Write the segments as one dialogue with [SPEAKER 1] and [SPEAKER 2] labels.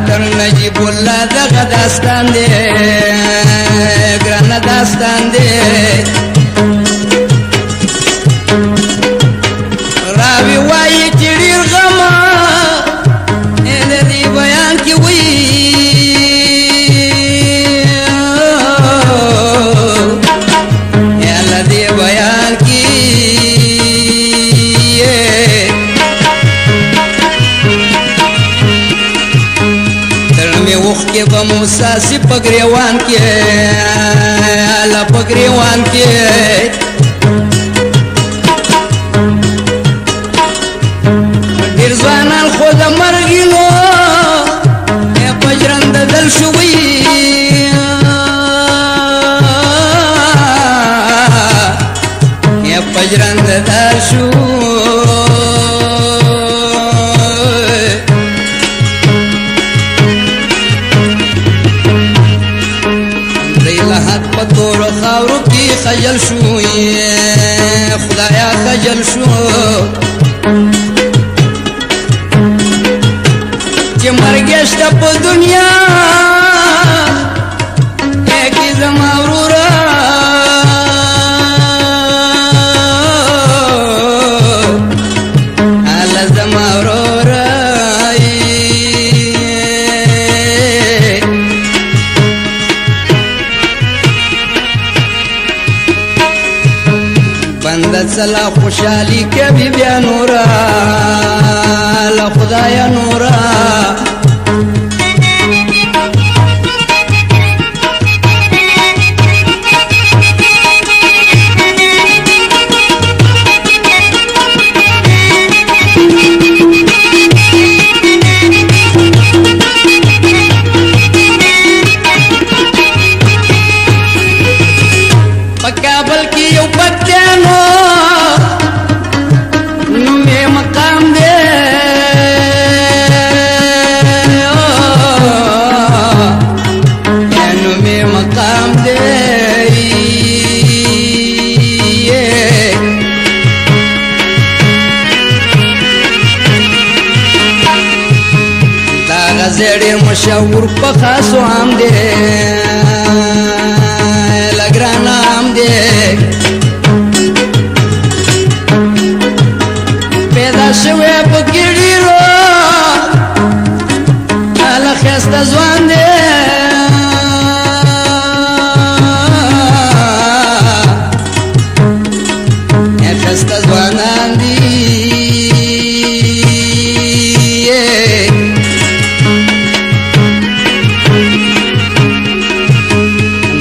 [SPEAKER 1] ډاکټر نجیب الله دغه داستان دی ګرانه داستان دی راوي وایي چې ډېر غمه د دې بیان کې وایي یا له دې بیان کې وخت به موسی سی پګریوان کې لا پګریوان کې ډیر ځوانان خو د مرګینو پجرند دل شوی پجرند دل شو تور خاورو کی خجل شو خدایا خجل شو چې مرګشته په دنیا کې زما ورورا الله زما ورورا بنده سلا خوشحالی کبھی بیا نورا لخدایا نورا پکابل کی یو پتیانو نومی مقام دے نومی مقام دے دا غزیڑی مشاور پخاسو عام دے لگرانا عام دے پیدا شوی پکی ډیرو اله خسته ځوان دی خسته ځوانان دي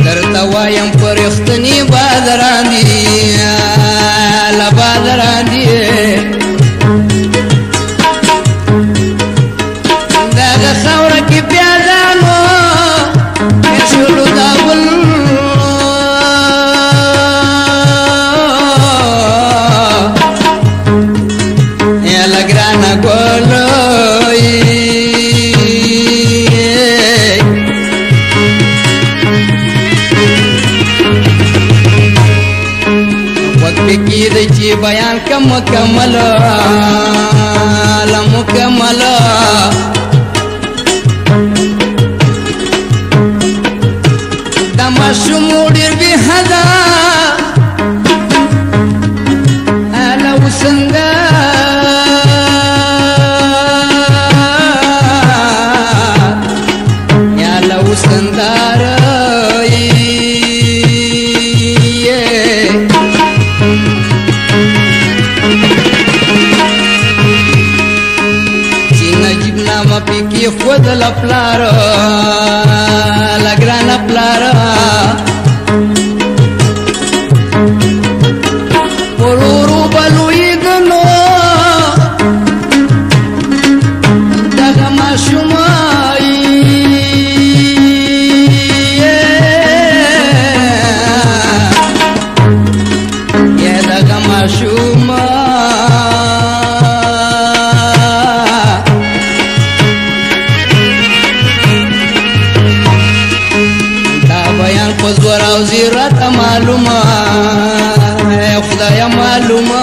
[SPEAKER 1] درته وایم پرختنی بادران دي له بادران دي دغه خاوره کې پیادانو شروع داول یا لګرانه ګولوي کی د چی بیان کم مکمل لا مکمل دما شموډر به حدا الا وسنګا یا لا وسندار پکی خود لپلار لگران پلار پرورو بلوی دنو دغه ماشومای یا دغه ماشومای پزور او زیرت معلومه خدایا معلومه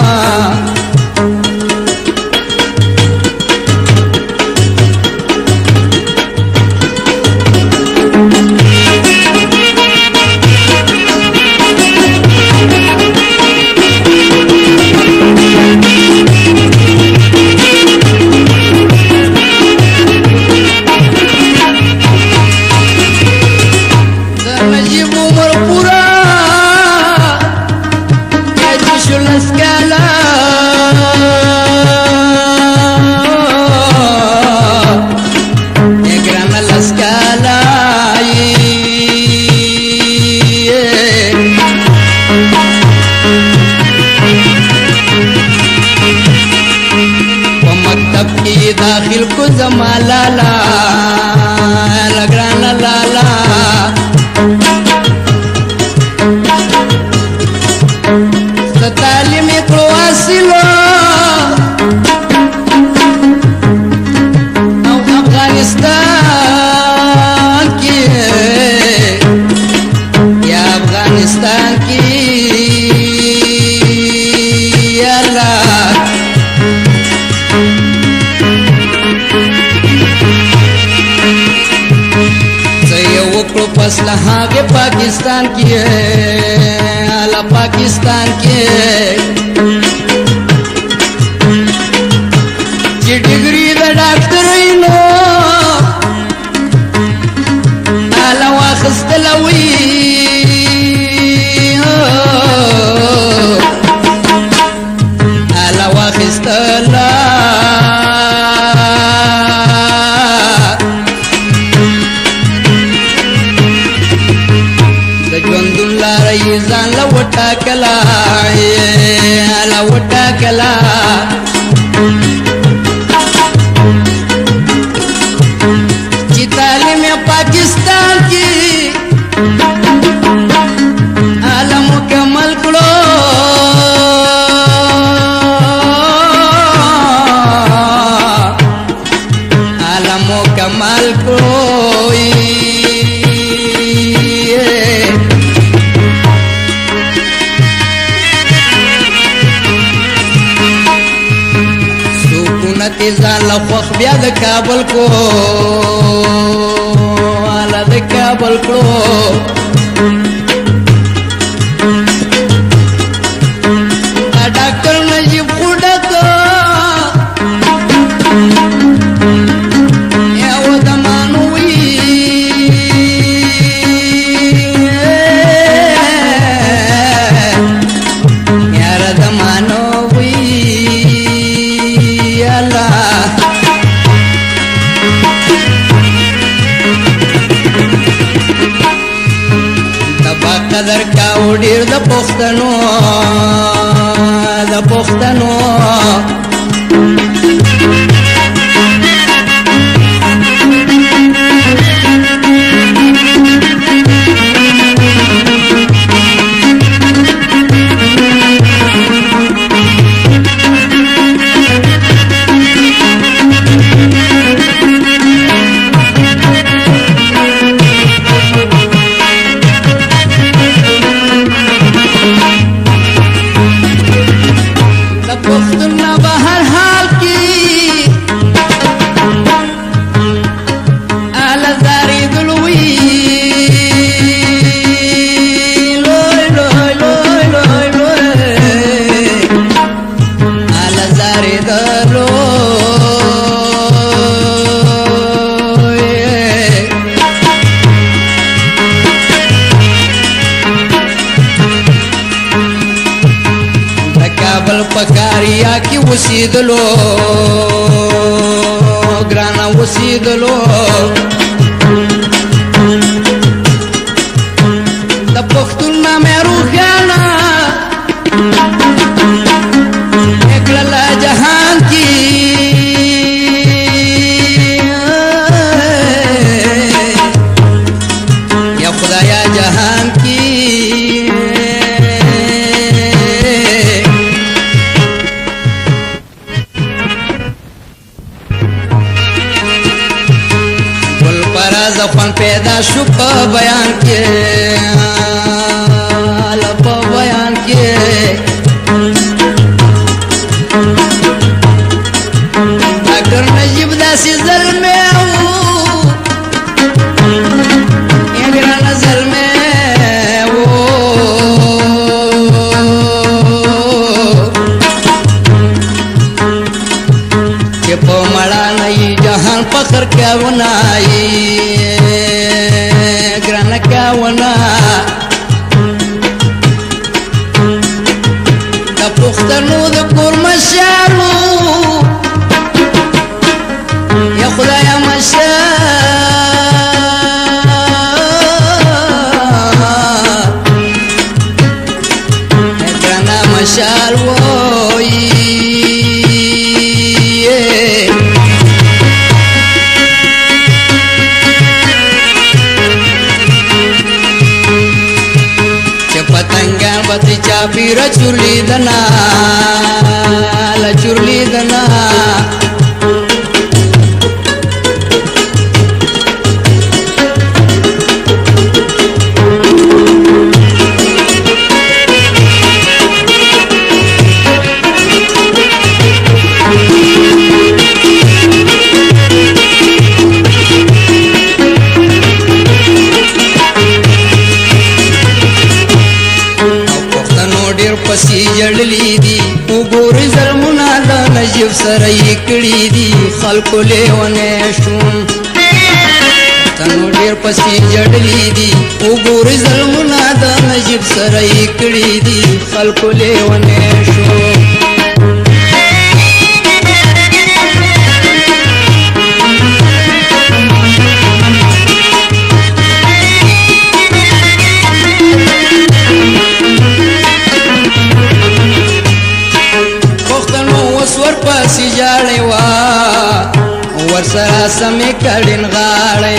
[SPEAKER 1] फसला हागे पाकिस्तान की आला पाकिस्तान की जी डिग्री द डॉक्टर नो आला वाखस्तलवी आला वाखस्तला ځان له وټاکلا لا وټاکلا چې تعلیم پاکستان کې عالم مکمل کړو عالم مکمل کړو ځان له خوښ بیا د کابل کو والا د کابل کړو ډاکټر نجیب خډک یو د مانوي یار د مانوي قدر کاو ډیر د پښتنو پکاریا کی وسیدلو ګرانا وسیدلو د پښتون نامه روحانا اکلا جهان کی یا خدایا جهان کی زخوان پیدا شو په بیان کې په بیان کې ډاکټر نجیب داسې زلمه وو ګران زلمه وو چې په مړه نه جهان فخر کوي ګرانکاونا د پښتنو د کور مشالو یا خدای مشال ګرانا مشال وای پتنگان بطی چاپیر چرلی دنا لچرلی دنا سره یې کړي دي خلکو لیونی شوم تنو ډېر پسې جړلي دي وګورئ ظلمونه د نجیب سره یې کړي دي خلکو لیونی شوم ورپسې جاړې وه ورسره سمې کړین غاړې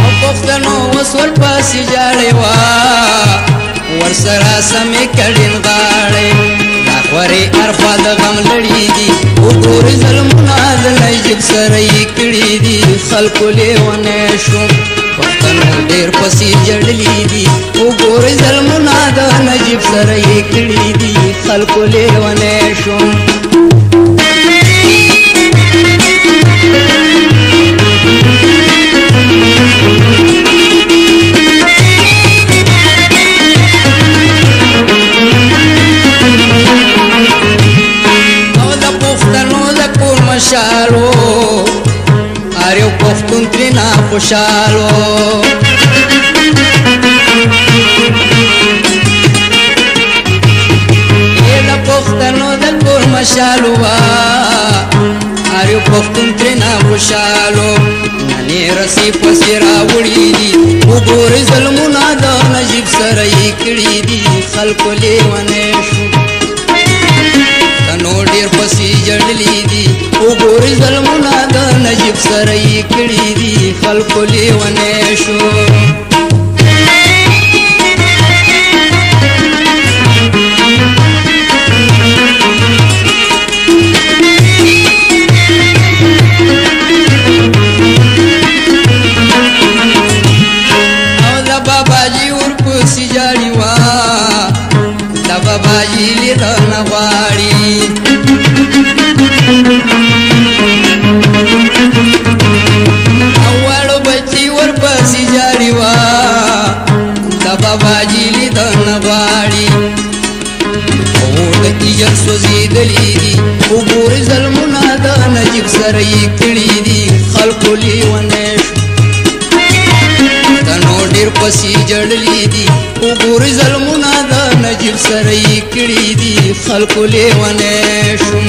[SPEAKER 1] او پښتنو اوس ورپسې جاړې وه ورسره سمې کړین غاړې دا خورې اړخوا د غم لړي دي وګورئ ظلمونه د نجیب سره یې کړي دي خلکو لیونی شوم پښتنو ډېر پسې جړلي دي وګورئ ظلمونه د نجیب سره یې کړي دي خلکو لیونی شوم او د پښتنو د کور مشالو هر یو پښتون ترېنه خوشحالو د پښتنو د کور مشالو هر یو پښتون ترېنه خوشحالو ننې رسې پسې راوړي دي وګورئ ظلمونه د نجیب سره یې کړي دي خلکو لیونی شو تنو ډېر پسې جړلي دي وګورئ ظلمونه د نجیب سره یې کړي دي خلکو لیونی شو باباجي لیدنه غواړي اولو بچي ورپسې جاړي وا د باباجي لیدنه غواړي او د ایجل سوځېدلي دي وګورئ ظلمونه د نجیب سره یې کړي دي خلکو لیونی شو تنو ډېر پسې جړلي دي وګورئ ظلمونه د نجیب سره یې کړي دي خلکو لیونی شوم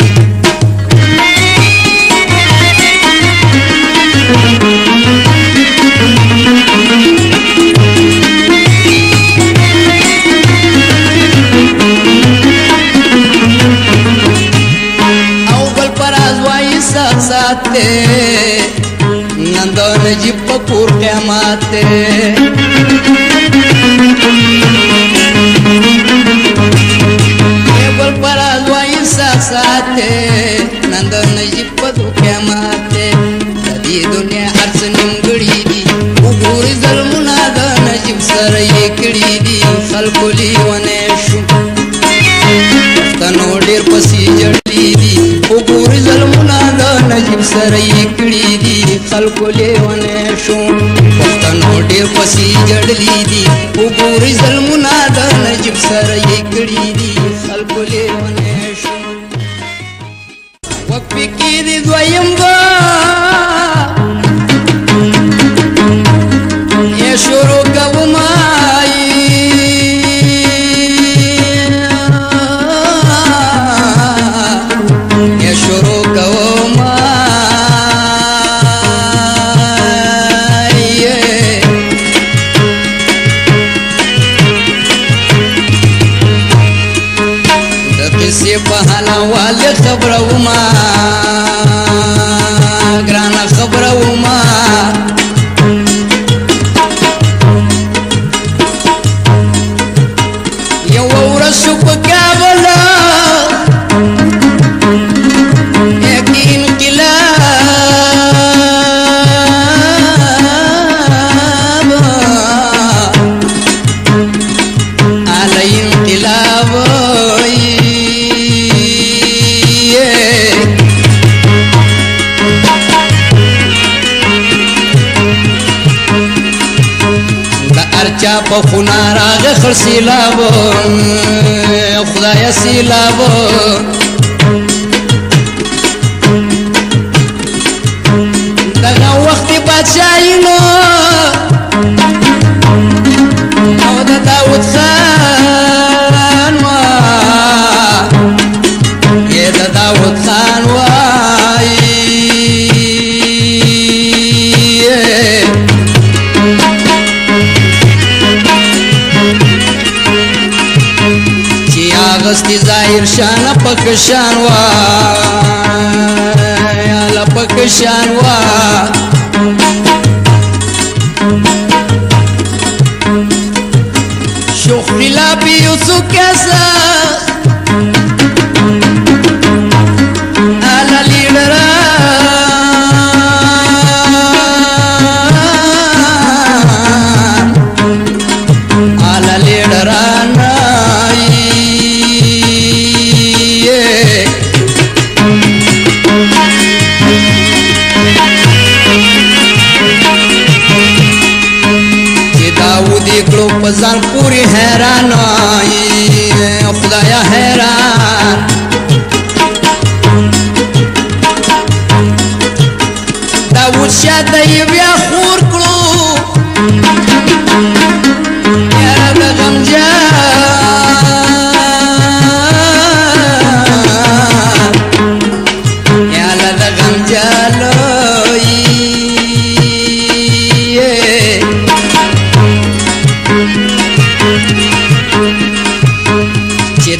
[SPEAKER 1] او بل پراز وایي سات سات دی نن د نجیب په کور قیامت دی بل پراز وایي سات سات دی نن د نجیب په قیامت دی د دې دنیا هر څه نیمګړي دي وګورئ ظلمونه د نجیب سره یې کړي دي خلکو لیونی شو پښتنو ډېر پسې جړلي دي وګورئ ظلمونه د نجیب سره یې کړي دي خلکو لیونی شو پښتنو ډېر پسې جړلي دي وګورئ ظلمونه د نجیب سره یې کړي دي خلکو لیونی شو وپکې دې دویم به یې شروع کومه خبره وما ګرانه خبره وما یو ورځ شو په کابل کې انقلاب علی انقلاب چا په خونه راغی خړ سیلابو خدایه سیلابو دغه وخت بادشاهي نو او د داود خان وا یې د داود خان وای چې اغستی ظاهر شان پکشان وا یا پکشان وا شوخی لابی یوسو کیسا آلا لیڈران آلا لیڈران دیکھو پزان پوری حیران خدایا حیران داود شاہ دی بیا خور کلو یارا دا غم جال یارا دا غم جالوئی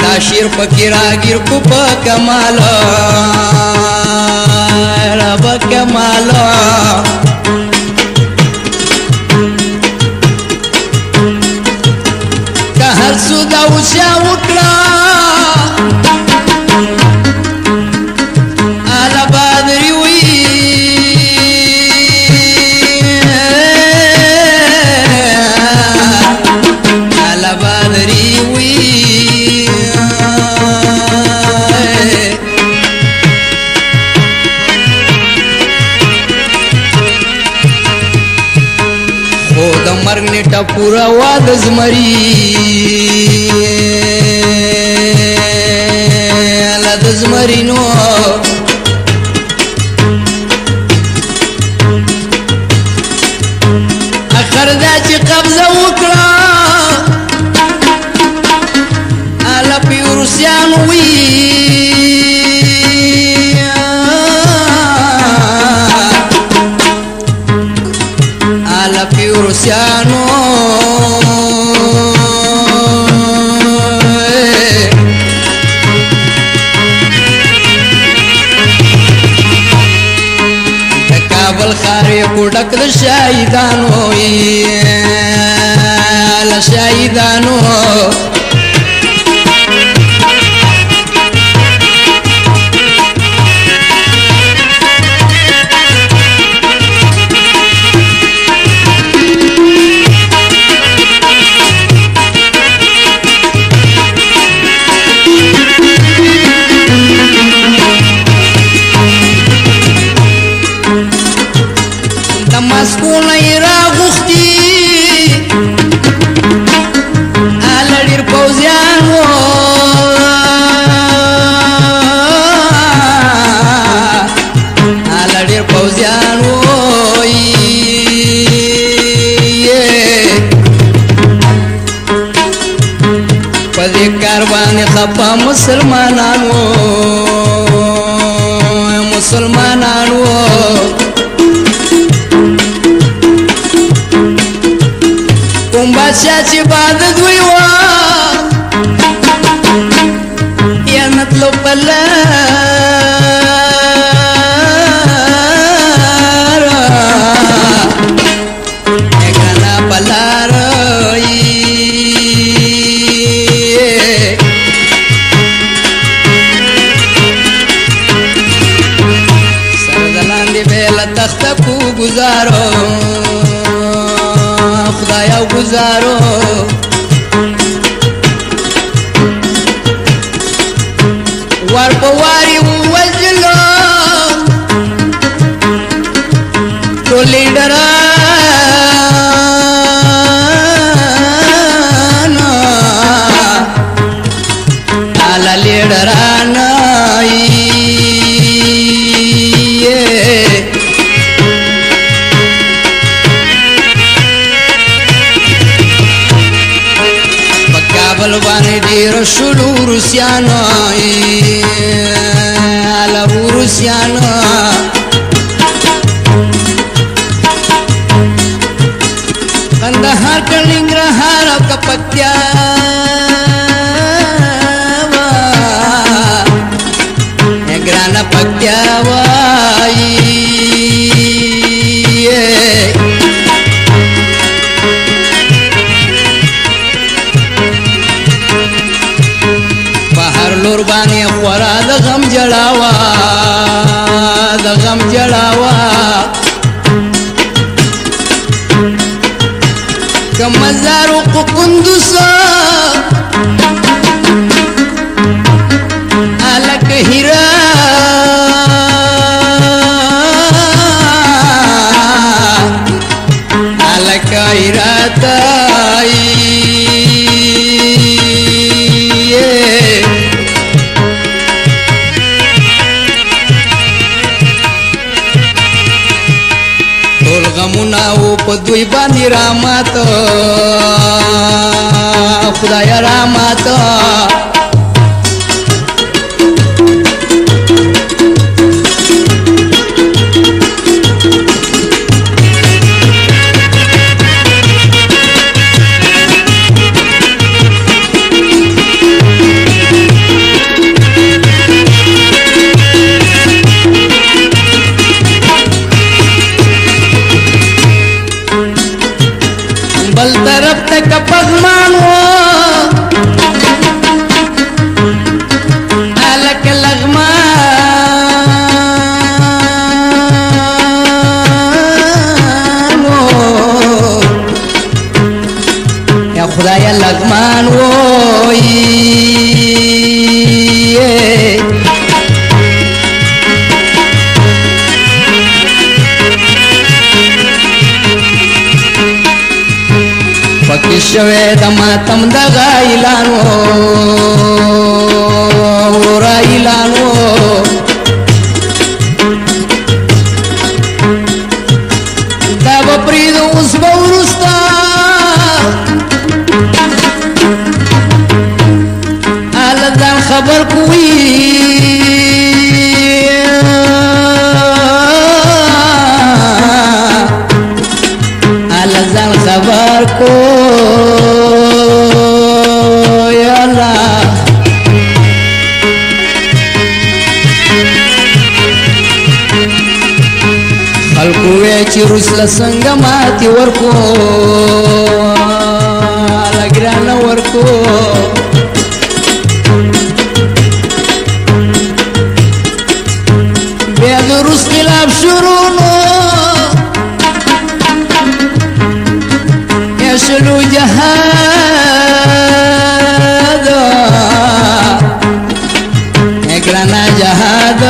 [SPEAKER 1] دا شیر پکی راگیر کو پا کمالا رب کمالا که هر سو دا وشا وکلا آلا بادری وی آلا بادری وی مرگ نیٹا پورا واد زمری لد زمری نو اخر دا چی قبضه وکړه الا پی روسیان وی روسیانو د کابل ښار یې کو ډک د شهیدانو له شهیدانو مسکونه یې راغوښتي هله ډېر پوځیان وو هله ډېر پوځیان وو په دې کار باندې خفه مسلمانان وو مسلمانان وو بادشاہ چی باد دوی وا یا مطلب پلارا اگانا پلارا سردلان دی بیلا تخت کو گزارو خدایا گزارو وار پواری وجلو تو لیڈران روسیانو الا روسیانو کندهار کلنګرهار او کپتیا ګرانه پکتیا وای بهر لور باندې خورا د غم جړاوا د غم جړاوا کمزارو کو کندوس الک هیرا الک هیرا تای ټول غمونه او په دوی باندې رحمت خدای رحمت بل طرف تک پغمان و الک لغمان و یا خدای لغمان و پکی شوی د ماتم دغه اعلانو ورا اعلانو دا به پرېږدو اوس به وروسته هله ځان خبر کوي هله ځان خبر کو خلقو وی چې روسله څنګه ماتې ورکو لګرانه ورکو بیا د روس خلاف شروع نو یا شلو جهاد ګرانه جهاد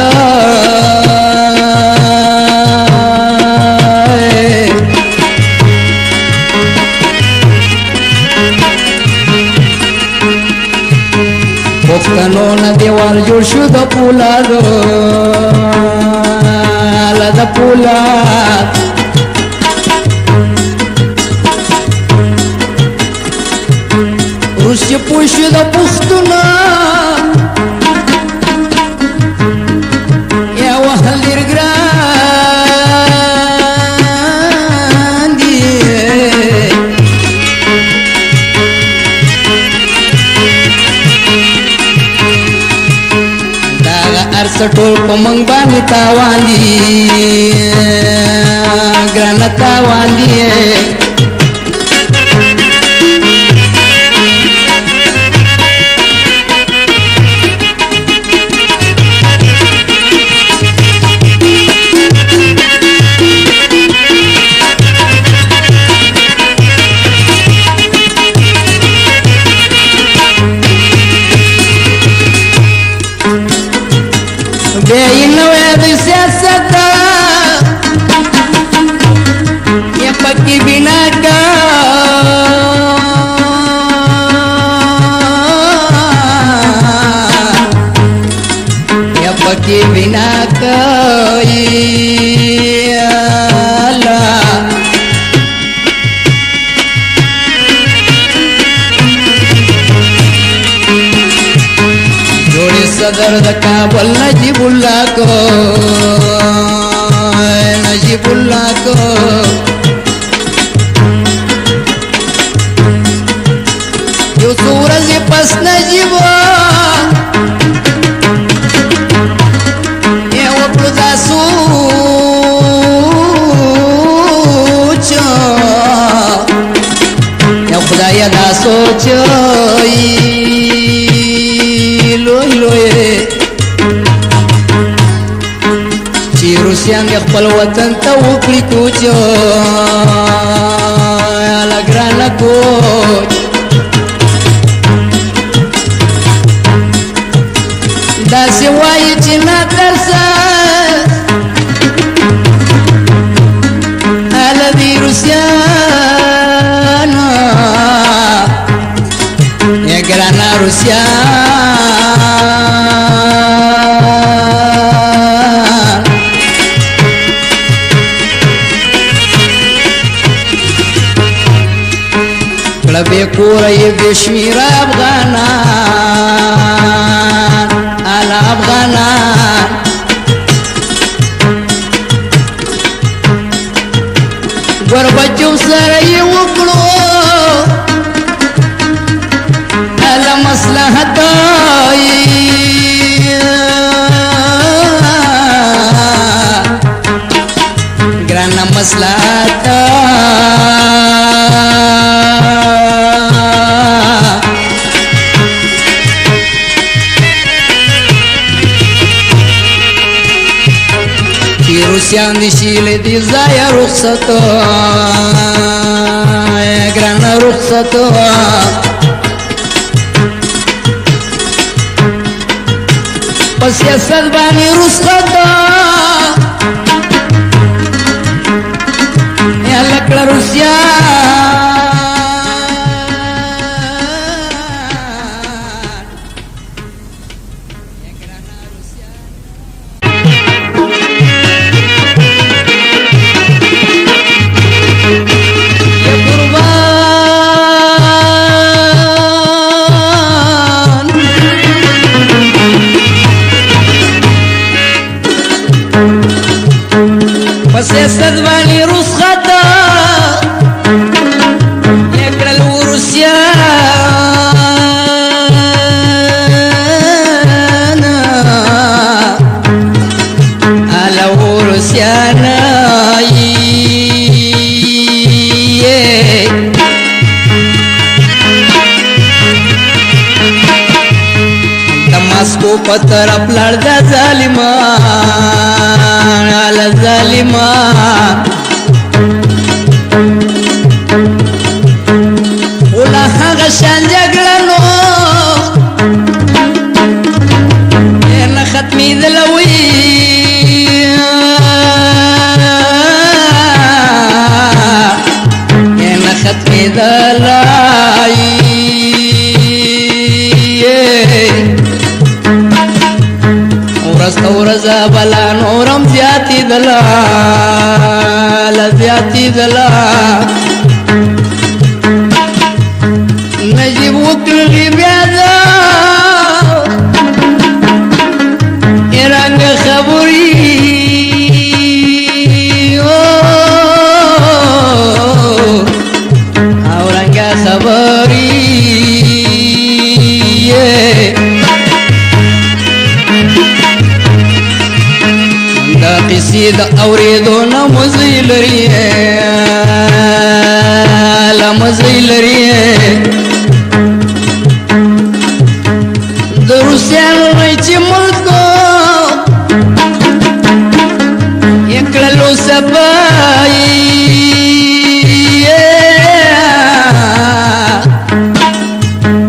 [SPEAKER 1] پښتنو نه دیوال جوړ شو د پولادو له د پولاد روس چې پوه شو د پښتونه یا وهل ډېر ګران دي ټول په منګ باندې تاوان دي ګرانه تاوان دي بیا نوې د سیاست یا پکې بنا کا یا پکې بنا کا صدر د کابل نجیب الله کو نجیب الله کو یو سورز پس نجیب یو پردا سوچ یا خدای دا سوچ لوی لوی چې روسیان د خپل وطن ته وکړي کوچ لګرانه کوچ داسې وایي چې نه ترسه هله دي روسیان یا ګرانه روسیان کله بې کوره یې بې شمېره افغانان اله افغانان ګوربچوف سره یې وکړو اله مصلحت ګرانه مصلحت روسیان دی شیل دی زایا رخصتو گران رخصتو پس سیاست بانی رخصتو یا لکڑا روسیان سیاست بانی رسخت یکرل ورسیان علا ورسیان دماسکو پترپ لڑد ظالمان علا ظالمان اولا حق شان جگلنو اینا ختمی دلوی اینا ختمی دلائی ورزا بلا نورم زیاتی دلا لزیاتی دلا نجیب وکلی بیادا ایرانگ خبری اورانگ خبری قصی دا اوریدو نمزی لري لمزی لري د روسیانو نه چې ملکو یکړلو سپای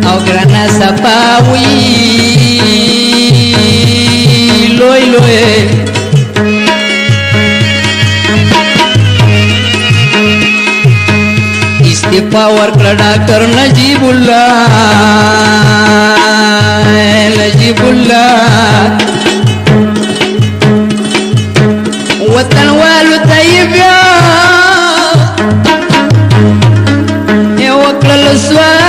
[SPEAKER 1] او ګرانه سپاوي لوی لوی پاور کړه کر نجیب الله نجیب الله وطن والو طيب يا وکړل سوال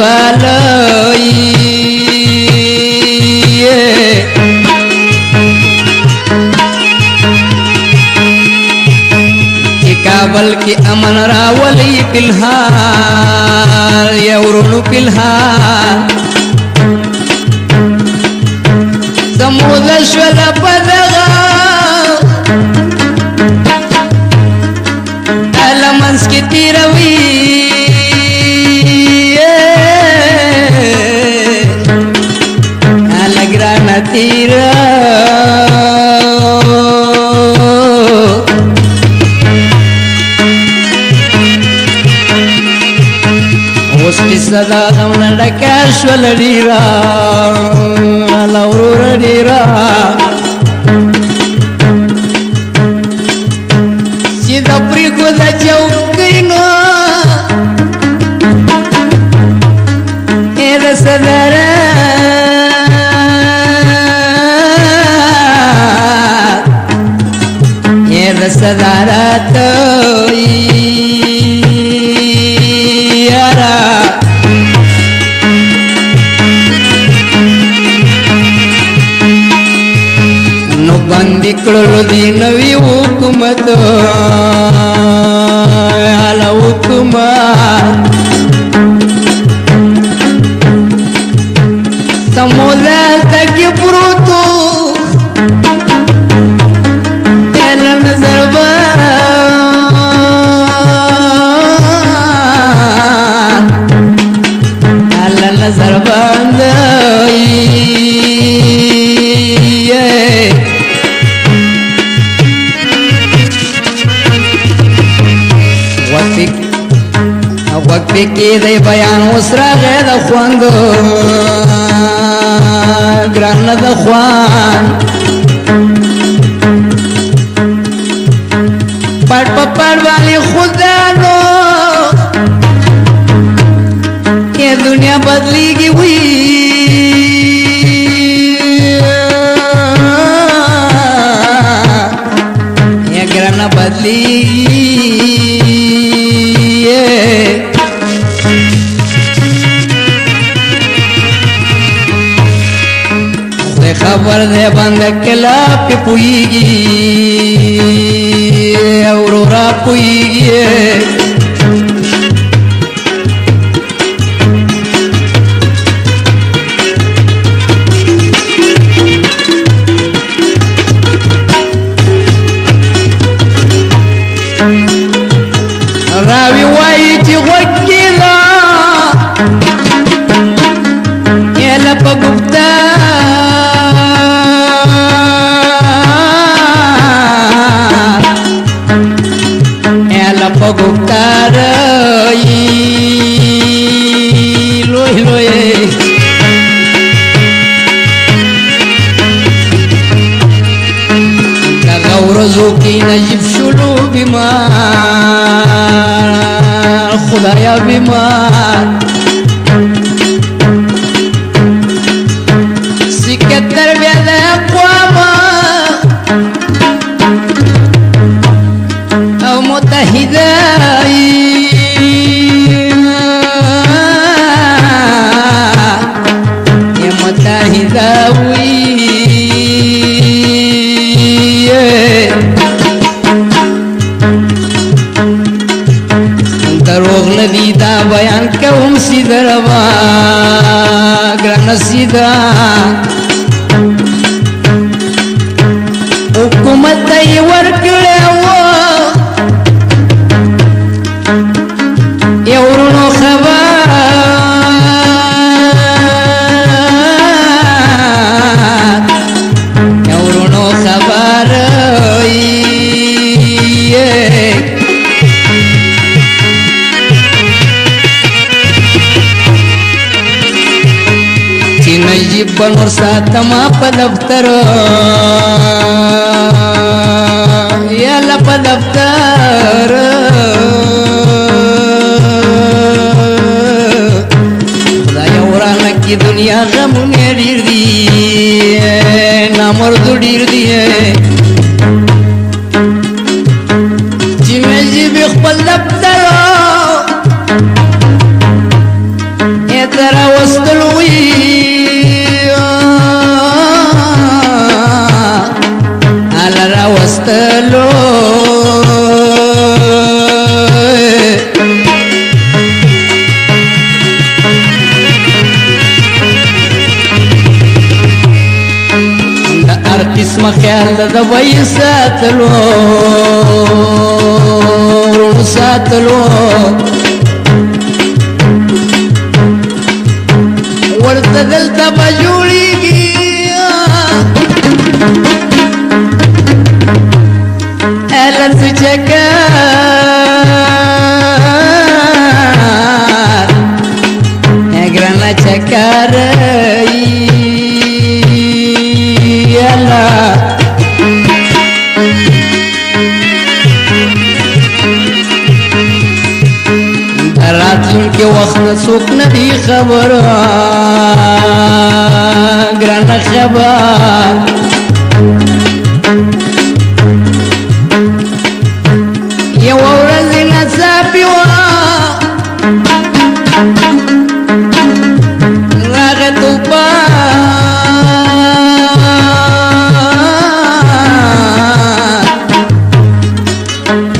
[SPEAKER 1] والي کابل کی امن راولی پلحال یورونو پلحال سمود شول پدغا علمنس کی تیروی لگرانا تیرا صدا غمنا ډکاش ولډیرا لورور ډیرا چې د پریکو د چوکینو اې د صدره اې د صدارت کړلو دی نوی حکومت اعلی حکومت سمولل تکي پروتو تل نظر بند وقفکی دی بیان وسرا غید خواندو گران د خوان پڑ پڑ والی خدانو یہ دنیا بدلی گی ہوئی یہ گران بدلی خبر دے بند کلا پی پوئیگی اورورا پوئیگی راوی وائی چی غکیلا ایلا پا گفتا پگوکتار لوی لوی لغورزو کی نجیب شلو بیمار خدایا بیمار سکتر بیاد اقواما او متحده دروغ ندی دا بیان کوم سیده روا گران سیده حکومت دی ورکڑے وہ یورونو خبر یورونو خبر نجیب بنور ساتما پا دفتر یالا پا دفتر خدای ورانکی دنیا غمونی دیر دی نامردو دیر دی چی نجیب اخپل دفتر ایتا زما خیال د وای ساتلو ساتلو ورته دلته به جوړیږي الس چکر ګرانه چکر راتلون کې وخت څوک نه دی خبر ګرانه خبر یو ورځ ناڅاپي وه راغی طوفان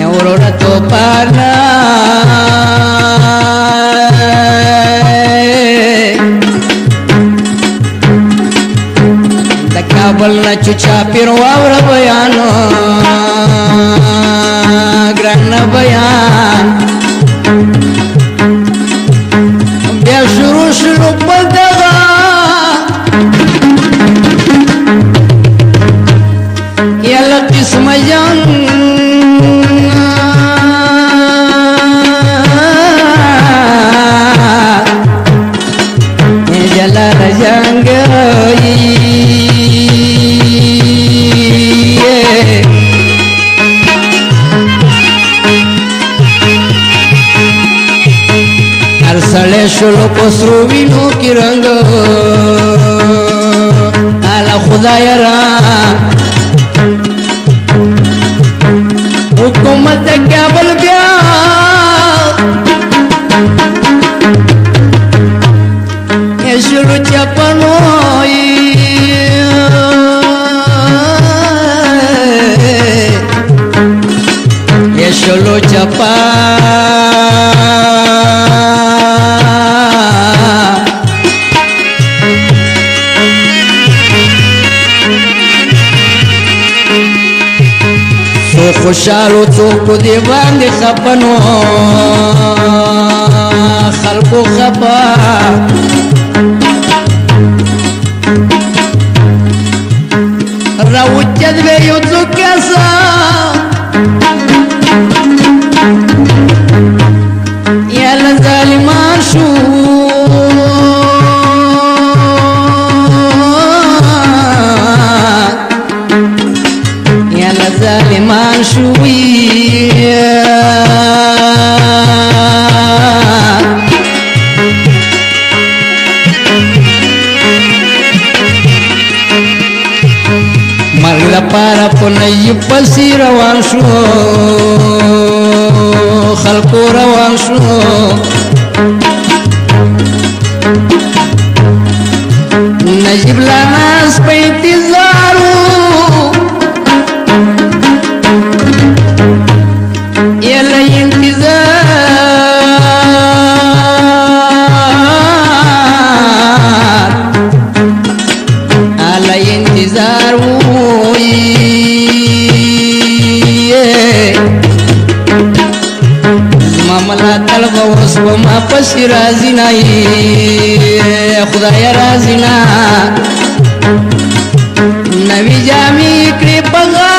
[SPEAKER 1] یو وروره طوفان کابل نه چوچا پیر واوره بیانو ګران بیان بیا شروع شروع په دغه یاله قسم جان جلال جنگ سړی شلو په سرو وینو کې رنګ اله خدای را حکومت د کابل بیا شلو چپنوي شلو چپا خوشالو څوک دی باندې خپنو خلقو خپا راوچد به یو څوک کسا یا ظالمان شو ظالمان شوی مرګ لپاره په نی پسې روان شو خلکو روان شو نجیب لا ناس په انتظار طلب وصف ما پسی رازی نائی خدای رازی نا نوی جامی کری بغالا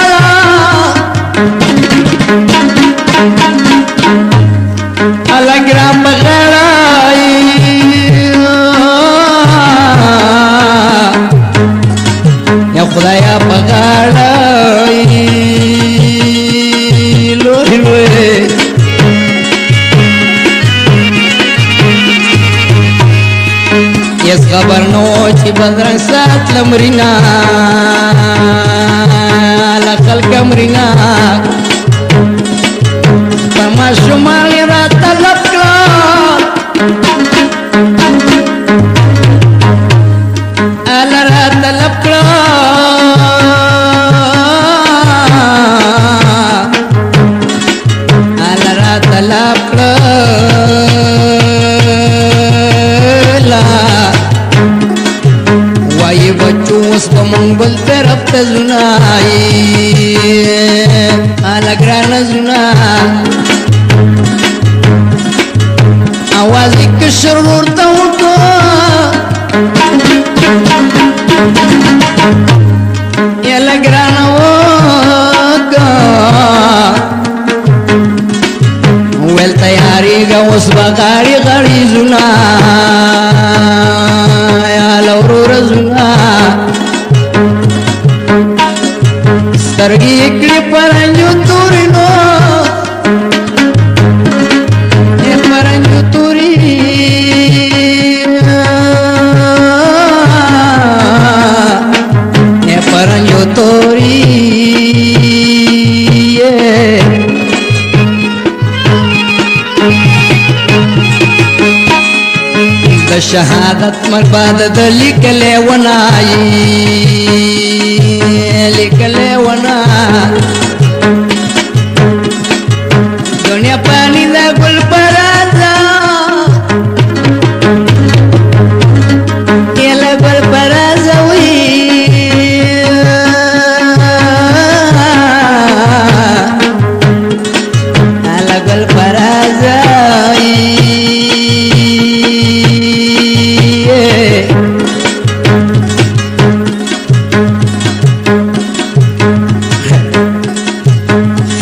[SPEAKER 1] اللہ گرام بغالا یا خدای بغالا لوی لوی یس خبر نو چې بدرنګ سات لمرینا لخل کمرینا پما شمال را طلب کړه ال را طلب کړه ال را طلب کړه بچو اس په مونږ بل طرف زنای لګران زنا आवाज کشر ورته وکړه یا لګران وکړه ول تیاری غا اوس بغاړي غړي زنا یا لورور زنا سترګې کړې پرنجو تورینو پرنجو توري پرنجو توري د شهادت مرباد د لیکلې ونای لیکلې ونا دنیا پانی دا ګل پرازا کله ګل پرازا وی ala ګل پرازا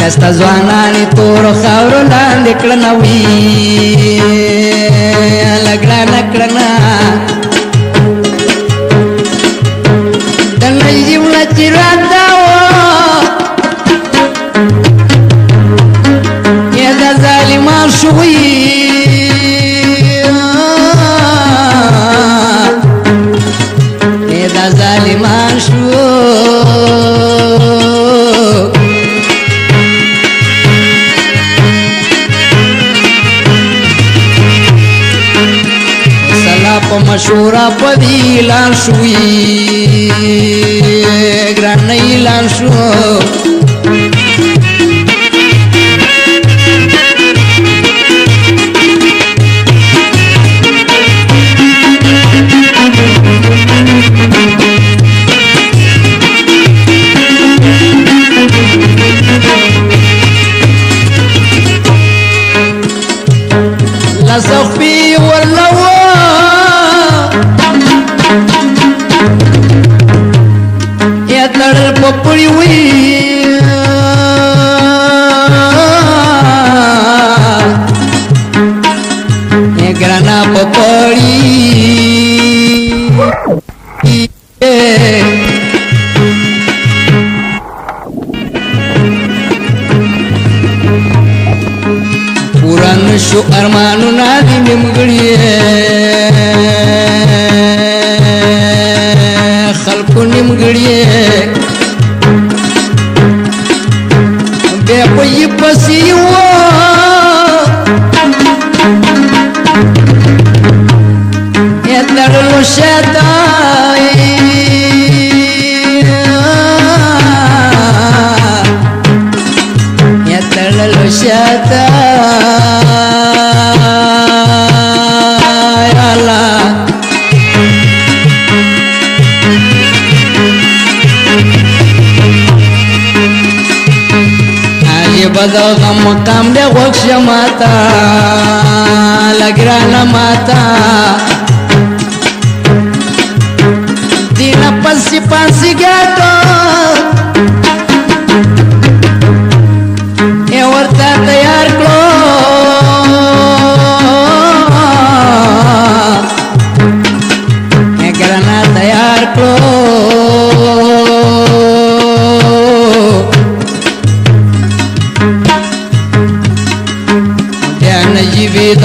[SPEAKER 1] کستا ځوانانی تور خاور لاندې کړنه وی لګړه کړنه د نجیمه چیرته و یا د ظالمان شوی یا د ظالمان شو مشورہ پدی اعلان شوی گران اعلان شو لسخفی واللو لړل پپړی وی ګرانا پپړی پوران شو ارمانو نادی نیمګړی خلکو نیمګړی بے پئی پسیو اترلو شتای اترلو شتای الله بدو غم کم دے غوش ماتا لگرانا ماتا دینا پسی پانسی گیتو اے ورطا تیار کلو اے گرانا تیار کلو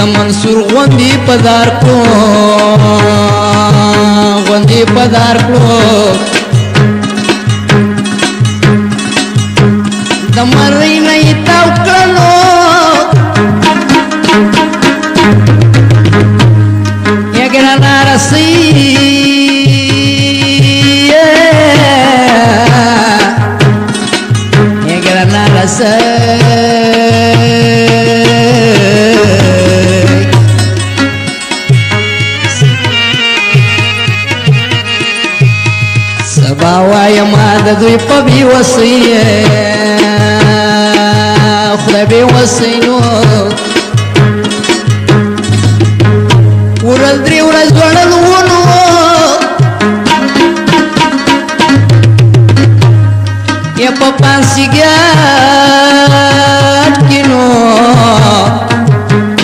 [SPEAKER 1] د منصور غوندی پدار کو غوندی پدار کو د مری نه تاو کړنو یګرا نارسی یګرا نارسی سبا وایم د دوی په بې وسۍ خدای بې وسۍ نو ورځ درې ورځ ځوړل ونو یا په پانسیګاټ کې نو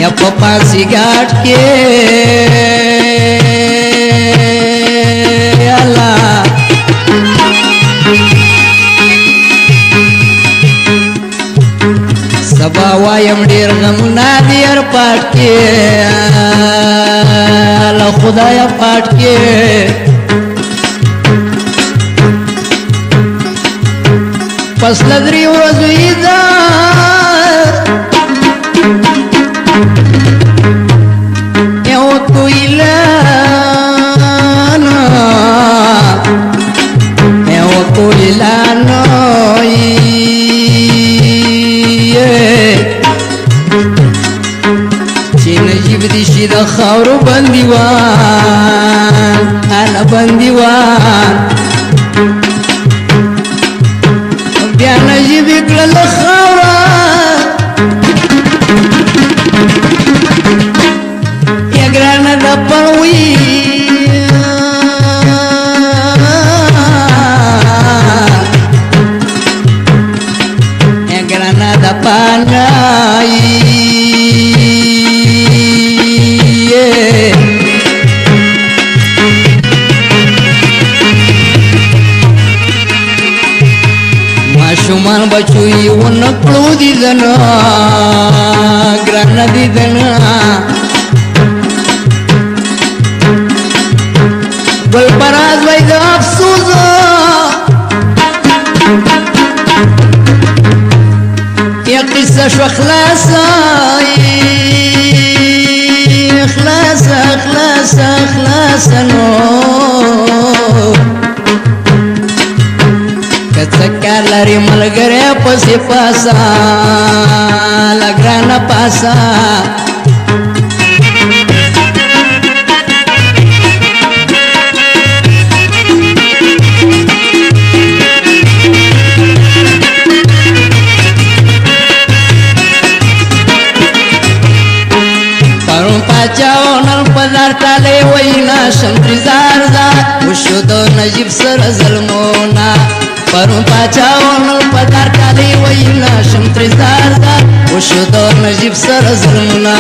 [SPEAKER 1] یا په پانسیګاټ کې سبا وایم ډیر غمونه دي هر پاټ کې له خدایه پاټ کې پس له درې ورځو یې ده یو کویلانو یو کویلانو د خاورو بندیوان انا بندیوان بیا نجیب کړل خاورا یا ګرانه د پړوي یا ګرانه د پانای شومان بچوی ونکلو دیدنا گران دیدنا گل پراز وید افسوزا یا قصه شو خلاصا خلاصا خلاصا خلاصا نو کڅکار لري ملګری پسې پاسا لګرانه پاسا پرون پاچاو نن پدار ټاله وینا شمترزار دا وشو د نجیب سره ظلمونه پرون پاچاونو پدار کالی وینا شمترزار دا وشو د نجیب سره ظلمونه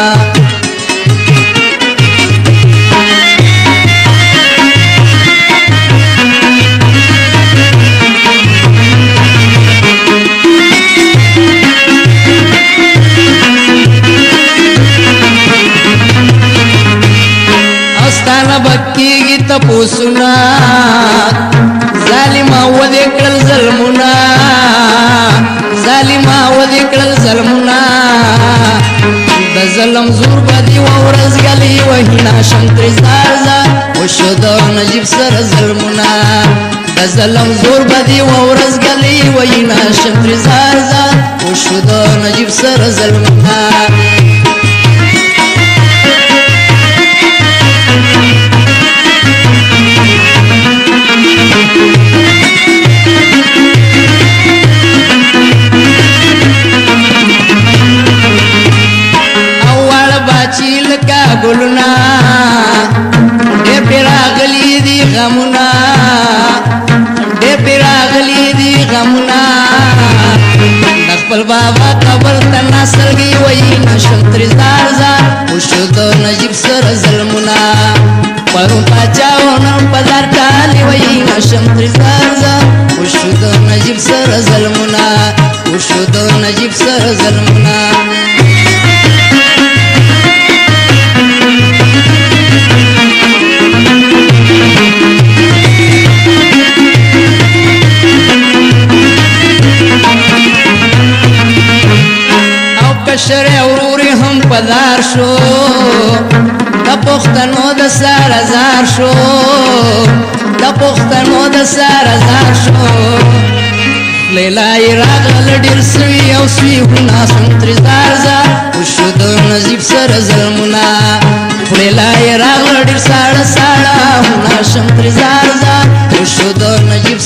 [SPEAKER 1] اوستانه بکیږي تپوسونه ظالما ودی کړل ظلمونه ظالما ودی کړل ظلمونه د ظلم زور بدی و ورځ غلی وهینا شمترزار زا وشو د نجیب سره ظلمونه د ظلم زور بدی و ورځ غلی وهینا شمترزار زا وشو د نجیب سره ظلمونه ګلنا دې پیراغلی دی غمنا دې پیراغلی دی غمنا خپل بابا قبر ته نسلګي وای نشمترزار زا وشو د نجیب سره ظلمنا پرون پاچاونو پدار ټالی وای نشمترزار زا وشو د نجیب سره ظلمنا وشو د نجیب سره ظلمنا شر اوروري هم پدار شو د پښتنو د سره زار شو د پښتنو د سره زار شو لیلا راغل ډیر سوي او سوي ګنا شمترزار زا وشو د نجیب سره ظلمونه لیلا راغل ډیر ساړه ساړه ګنا شمترزار زا وشو د نجیب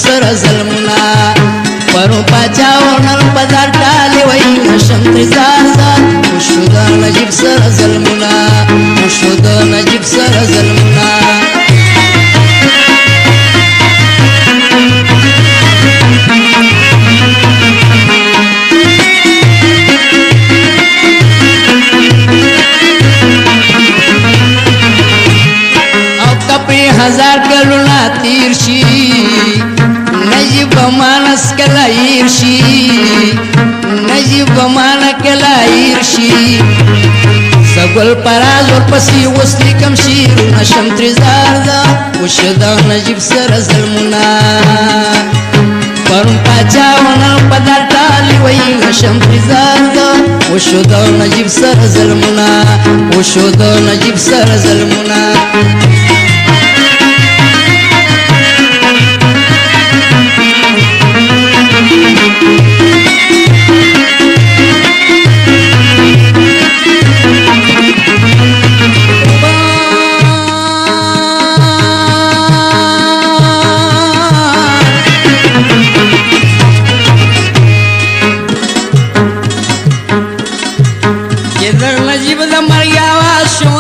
[SPEAKER 1] 1000 کلونه تیر شي نجیب مانس کله ایر شي نجیب مانا کله ایر شي زګل پراز ورپسې اوس لیکم شعرونه شم ترې زار ده وشو د نجیب سره ظلمونه پرون پاچا ونه په در ټالي ویل شم ترې زار ده وشو د نجیب سره ظلمونه وشو د نجیب سره ظلمونه نجیب د مرګ آواز شو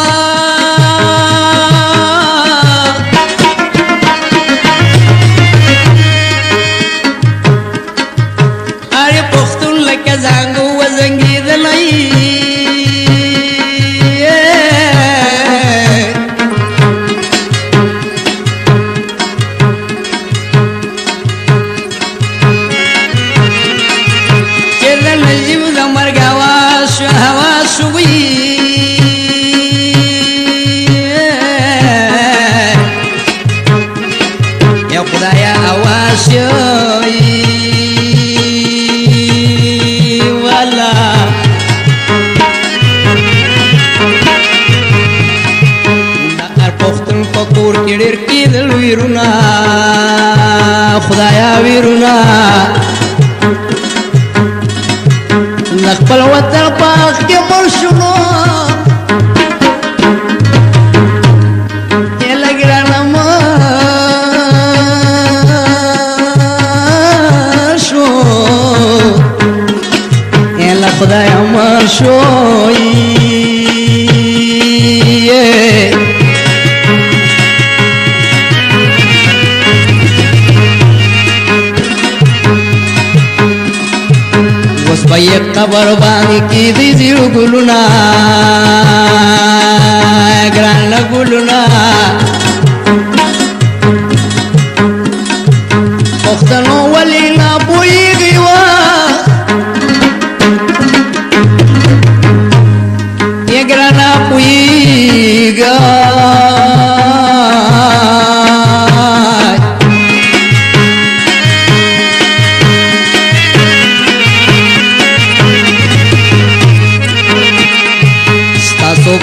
[SPEAKER 1] اره پښتون لکه زنګ وزنګېدلی چې د نجیب د مرګ آواز شو آواز شوی یا خدایا آواز شوی والا د هر پښتون په کور کې ډېر کېدل ویرونه خدایا ویرونه خپل وطن پاک کې مړ شو یې لګرانه مړ شو یې له خدایه مړ شو په یک قبر باندې کې دي زیړ ګلونه ګران ګلونه پښتنو ولې نه پوهېږي وا یې ګرانه پوهېږه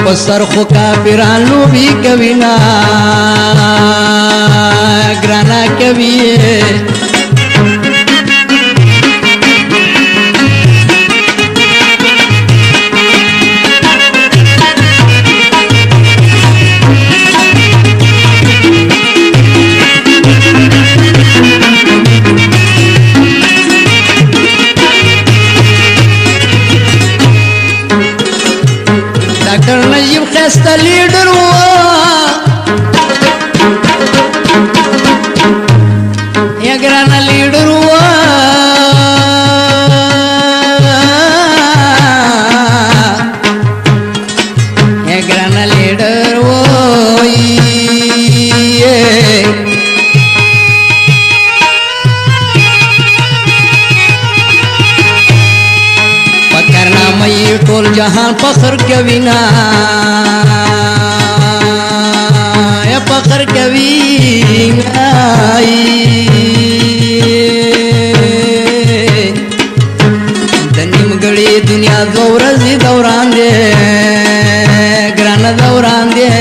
[SPEAKER 1] په سر خو کافران لوبي کوي نا ګرانا کوي ډاکټر نجیب خسته لیډر و یا ګرانه لیډر و یا ګرانه لیډر و ټول جهان فخر کوي نا یا فخر کوي د نیمګړې دنیا دو ورځې دوران دی ګرانه دوران دی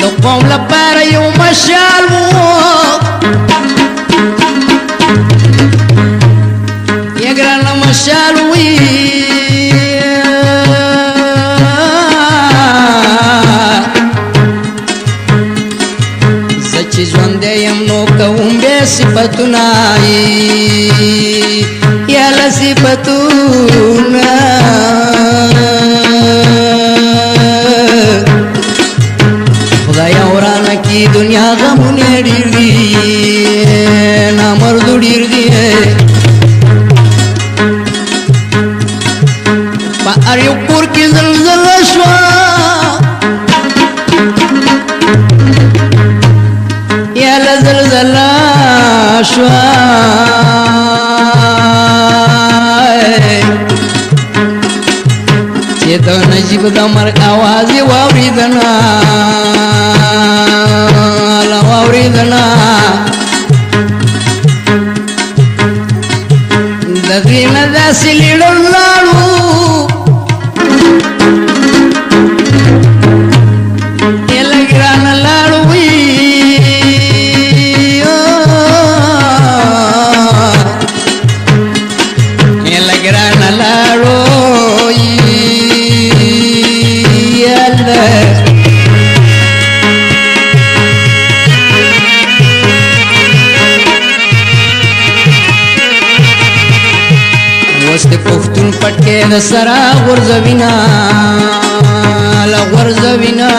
[SPEAKER 1] د قوم لپاره یو مشال و ګرانه مشال وي زه چې ژوندی یم نو کوم بې صفتونه یا له صفتونه خدایه ورانه کې دنیا غمونه ډېر دي نامردو ډېر دي په هر یو کور کې زلزله شوه لواوریدنا دغینا داسې لیړل لاړو یله ګرانه لاړو وي یله ګرانه لاړو یله وست پختون پټکې د سرا غرزوینا لا غرزوینا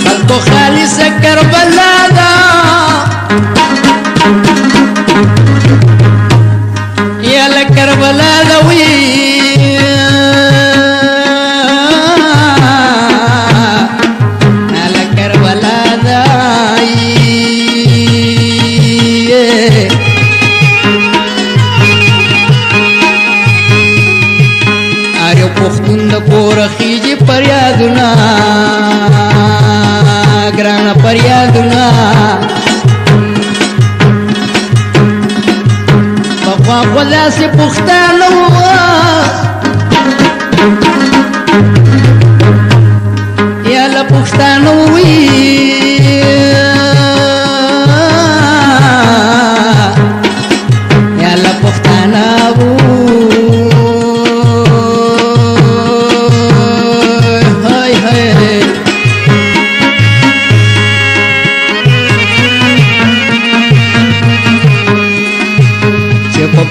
[SPEAKER 1] خلکو خالص کربلا دا یا ل کربلا دا وی لا کربلا دا پختون د کور خيجي پریادونه ګران پریادونه په خپل سي پختانو یا له پختانو وی یا له پختانو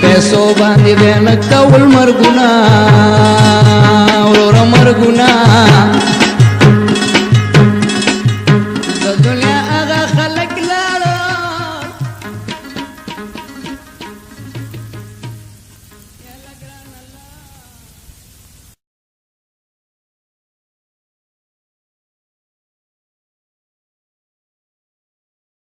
[SPEAKER 1] پیسو باندې بینک کول مرګونه ورور مرګونه